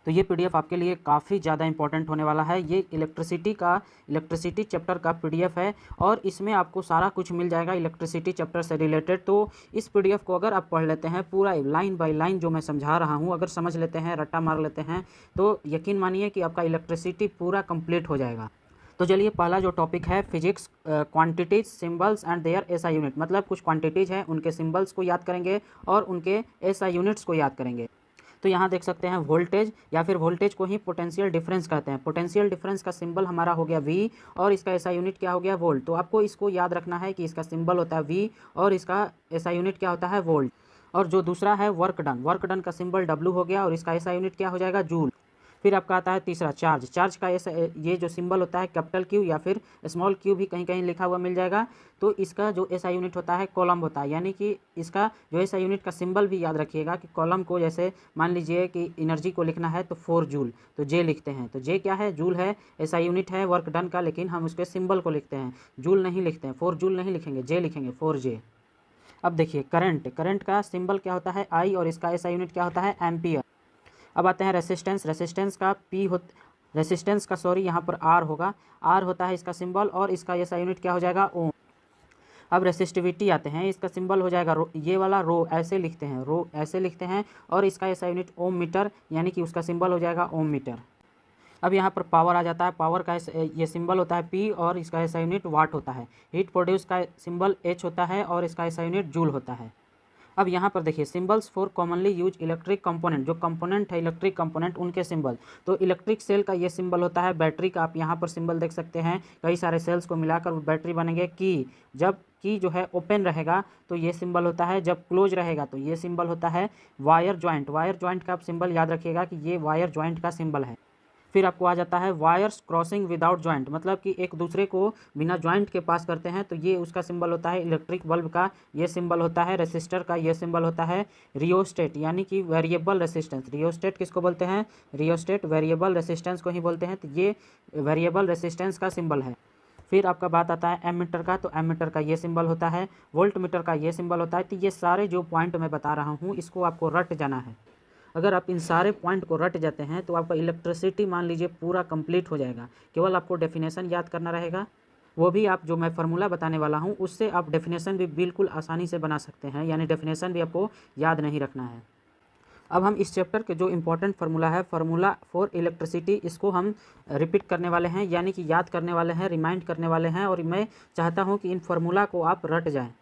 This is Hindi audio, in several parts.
तो ये पीडीएफ आपके लिए काफ़ी ज़्यादा इंपॉर्टेंट होने वाला है। ये इलेक्ट्रिसिटी चैप्टर का पीडीएफ है और इसमें आपको सारा कुछ मिल जाएगा इलेक्ट्रिसिटी चैप्टर से रिलेटेड। तो इस पीडीएफ को अगर आप पढ़ लेते हैं पूरा लाइन बाय लाइन जो मैं समझा रहा हूँ, अगर समझ लेते हैं, रट्टा मार लेते हैं, तो यकीन मानिए कि आपका इलेक्ट्रिसिटी पूरा कंप्लीट हो जाएगा। तो चलिए, पहला जो टॉपिक है physics, quantities, symbols and their SI unit. मतलब कुछ क्वांटिटीज़ हैं, उनके सिंबल्स को याद करेंगे और उनके एसआई यूनिट्स को याद करेंगे। तो यहाँ देख सकते हैं वोल्टेज, या फिर वोल्टेज को ही पोटेंशियल डिफरेंस कहते हैं। पोटेंशियल डिफरेंस का सिंबल हमारा हो गया V और इसका एसआई यूनिट क्या हो गया, वोल्ट। तो आपको इसको याद रखना है कि इसका सिंबल होता है V और इसका एसआई यूनिट क्या होता है, वोल्ट। और जो दूसरा है वर्क डन का सिंबल W हो गया और इसका एसआई यूनिट क्या हो जाएगा, जूल। फिर आपका आता है तीसरा चार्ज का ये जो सिंबल होता है कैपिटल Q या फिर स्मॉल q भी कहीं कहीं लिखा हुआ मिल जाएगा। तो इसका जो एसआई यूनिट होता है कॉलम होता है, यानी कि इसका जो एसआई यूनिट का सिंबल भी याद रखिएगा कि कॉलम को, जैसे मान लीजिए कि एनर्जी को लिखना है तो 4 जूल, तो J लिखते हैं। तो J क्या है, जूल है, एसआई यूनिट है वर्क डन का, लेकिन हम उसके सिंबल को लिखते हैं, जूल नहीं लिखते हैं, 4 जूल नहीं लिखेंगे, J लिखेंगे, 4J। अब देखिए करंट का सिंबल क्या होता है, I और इसका एसआई यूनिट क्या होता है, एम्पियर। अब आते हैं रेसिस्टेंस का यहाँ पर R होगा, R होता है इसका सिंबल और इसका एसआई यूनिट क्या हो जाएगा, ओम। अब रेसिस्टिविटी आते हैं, इसका सिंबल हो जाएगा रो, ये वाला रो ऐसे लिखते हैं और इसका एसआई यूनिट ओम मीटर, यानी कि उसका सिंबल हो जाएगा ओम मीटर। अब यहाँ पर पावर आ जाता है, पावर का ये सिंबल होता है P और इसका एसआई यूनिट वाट होता है। हीट प्रोड्यूस का सिंबल H होता है और इसका एसआई यूनिट जूल होता है। अब यहाँ पर देखिए symbols for commonly use electric component, जो कंपोनेंट है इलेक्ट्रिक कंपोनेंट उनके सिंबल। तो इलेक्ट्रिक सेल का ये सिंबल होता है, बैटरी का आप यहाँ पर सिंबल देख सकते हैं, कई सारे सेल्स को मिलाकर वो बैटरी बनेंगे। जब की जो है ओपन रहेगा तो ये सिंबल होता है, जब क्लोज रहेगा तो ये सिंबल होता है। वायर ज्वाइंट का आप सिंबल याद रखिएगा कि ये वायर ज्वाइंट का सिंबल है। फिर आपको आ जाता है वायर्स क्रॉसिंग विदाउट जॉइंट, मतलब कि एक दूसरे को बिना जॉइंट के पास करते हैं, तो ये उसका सिंबल होता है। इलेक्ट्रिक बल्ब का ये सिंबल होता है, रेसिस्टर का ये सिंबल होता है। रियोस्टेट यानी कि वेरिएबल रेसिस्टेंस, रियोस्टेट किसको बोलते हैं, रियोस्टेट वेरिएबल रेसिस्टेंस को ही बोलते हैं, तो ये वेरिएबल रेसिस्टेंस का सिंबल है। फिर आपका बात आता है एमीटर का, तो एमीटर का ये सिंबल होता है। वोल्ट मीटर का ये सिंबल होता है। तो ये सारे जो पॉइंट मैं बता रहा हूँ इसको आपको रट जाना है। अगर आप इन सारे पॉइंट को रट जाते हैं तो आपका इलेक्ट्रिसिटी मान लीजिए पूरा कंप्लीट हो जाएगा। केवल आपको डेफिनेशन याद करना रहेगा, वो भी आप जो मैं फार्मूला बताने वाला हूँ उससे आप डेफिनेशन भी बिल्कुल आसानी से बना सकते हैं, यानी डेफिनेशन भी आपको याद नहीं रखना है। अब हम इस चैप्टर के जो इम्पोर्टेंट फार्मूला है, फार्मूला फॉर इलेक्ट्रिसिटी, इसको हम रिपीट करने वाले हैं, यानी कि याद करने वाले हैं, रिमाइंड करने वाले हैं, और मैं चाहता हूँ कि इन फार्मूला को आप रट जाएँ।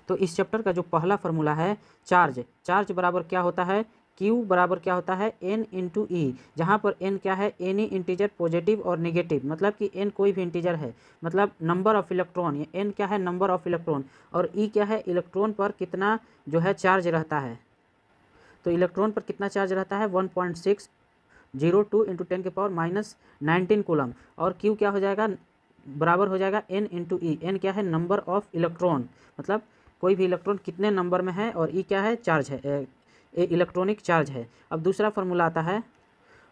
तो इस चैप्टर का जो पहला फार्मूला है चार्ज बराबर क्या होता है, Q बराबर क्या होता है, N इंटू ई, जहाँ पर N क्या है, एनी इंटीजर पॉजिटिव और नेगेटिव, मतलब कि N कोई भी इंटीजर है, मतलब नंबर ऑफ इलेक्ट्रॉन, ये N क्या है, नंबर ऑफ इलेक्ट्रॉन, और E क्या है, इलेक्ट्रॉन पर कितना जो है चार्ज रहता है। तो इलेक्ट्रॉन पर कितना चार्ज रहता है, 1.602 इंटू 10 के पावर -19 कूलम। और Q क्या हो जाएगा, बराबर हो जाएगा N इंटू ई। N क्या है, नंबर ऑफ इलेक्ट्रॉन, मतलब कोई भी इलेक्ट्रॉन कितने नंबर में है, और E क्या है, चार्ज है, इलेक्ट्रॉनिक चार्ज है। अब दूसरा फार्मूला आता है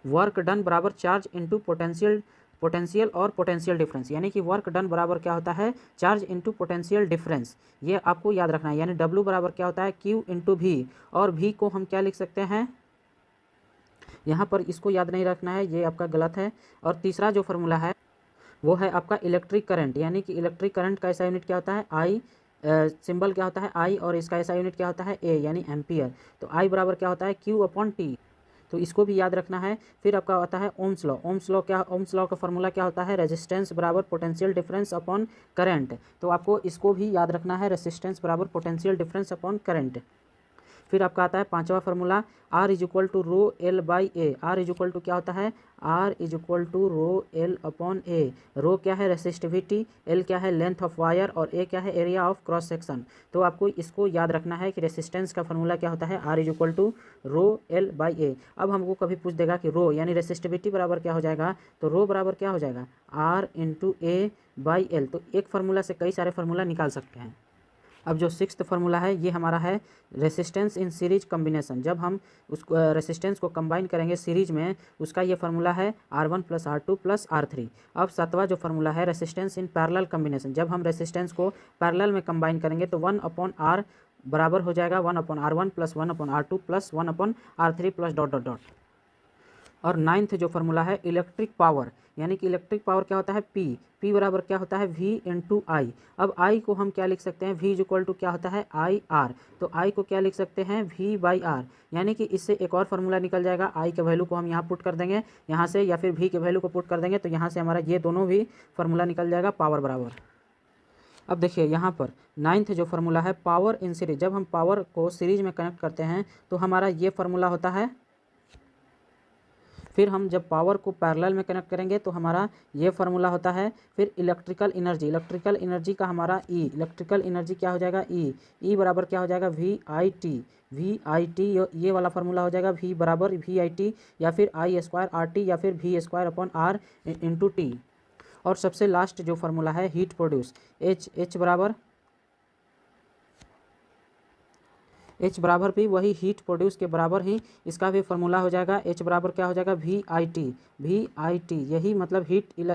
वर्क डन बराबर चार्ज इंटू पोटेंशियल और पोटेंशियल डिफरेंस, यानी कि वर्क डन बराबर क्या होता है, चार्ज इंटू पोटेंशियल डिफरेंस, ये आपको याद रखना है। यानी W बराबर क्या होता है, Q इंटू V, और V को हम क्या लिख सकते हैं, यहाँ पर इसको याद नहीं रखना है, ये आपका गलत है। और तीसरा जो फार्मूला है वो है आपका इलेक्ट्रिक करंट, यानी कि इलेक्ट्रिक करंट का ऐसा यूनिट क्या होता है, I, सिंबल क्या होता है I, और इसका ऐसा यूनिट क्या होता है, A, यानी एम्पियर। तो I बराबर क्या होता है, Q/T, तो इसको भी याद रखना है। फिर आपका आता है ओम्स लॉ का फार्मूला क्या होता है, रेजिस्टेंस बराबर पोटेंशियल डिफरेंस अपॉन करंट, तो आपको इसको भी याद रखना है, रेजिस्टेंस बराबर पोटेंशियल डिफरेंस अपॉन करंट। फिर आपका आता है पांचवा formula R equal to rho L by A. R equal to क्या होता है, R equal to rho L upon A. Rho क्या है, रेसिस्टिविटी, एल क्या है, लेंथ ऑफ वायर, और ए क्या है, एरिया ऑफ क्रॉस सेक्शन। तो आपको इसको याद रखना है कि रेसिस्टेंस का फार्मूला क्या होता है, R equal to rho L by A. अब हमको कभी पूछ देगा कि रो यानी रेसिस्टिविटी बराबर क्या हो जाएगा, तो रो बराबर क्या हो जाएगा, R into A by L. तो एक फार्मूला से कई सारे फार्मूला निकाल सकते हैं। अब जो सिक्स्थ फार्मूला है ये हमारा है रेसिस्टेंस इन सीरीज कम्बिनेशन, जब हम उस रेसिस्टेंस को कंबाइन करेंगे सीरीज में, उसका ये फार्मूला है R1 + R2 + R3। अब सातवां जो फार्मूला है रेसिस्टेंस इन पैरेलल कम्बिनेशन, जब हम रेसिस्टेंस को पैरेलल में कंबाइन करेंगे तो 1/R बराबर हो जाएगा 1/R1 + 1/R2 + 1/R3 + ... और नाइन्थ जो फार्मूला है इलेक्ट्रिक पावर, यानी कि इलेक्ट्रिक पावर क्या होता है P बराबर क्या होता है V इंटू आई। अब I को हम क्या लिख सकते हैं, V इज इक्वल टू क्या होता है IR, तो I को क्या लिख सकते हैं V बाई आर, यानी कि इससे एक और फार्मूला निकल जाएगा। I के वैल्यू को हम यहाँ पुट कर देंगे यहाँ से, या फिर V के वैल्यू को पुट कर देंगे, तो यहाँ से हमारा ये दोनों भी फार्मूला निकल जाएगा पावर बराबर। अब देखिए यहाँ पर नाइन्थ जो फार्मूला है पावर इन सीरीज, जब हम पावर को सीरीज में कनेक्ट करते हैं तो हमारा ये फार्मूला होता है। फिर हम जब पावर को पैरेलल में कनेक्ट करेंगे तो हमारा ये फार्मूला होता है। फिर इलेक्ट्रिकल एनर्जी का हमारा इलेक्ट्रिकल एनर्जी क्या हो जाएगा ई बराबर क्या हो जाएगा वी आई टी, ये वाला फार्मूला हो जाएगा V बराबर VIT, या फिर I² RT, या फिर V² upon R into T. और सबसे लास्ट जो फार्मूला है हीट प्रोड्यूस, H बराबर भी वही हीट प्रोड्यूस के बराबर ही इसका भी फार्मूला हो जाएगा। H बराबर क्या हो जाएगा VIT, यही मतलब हीट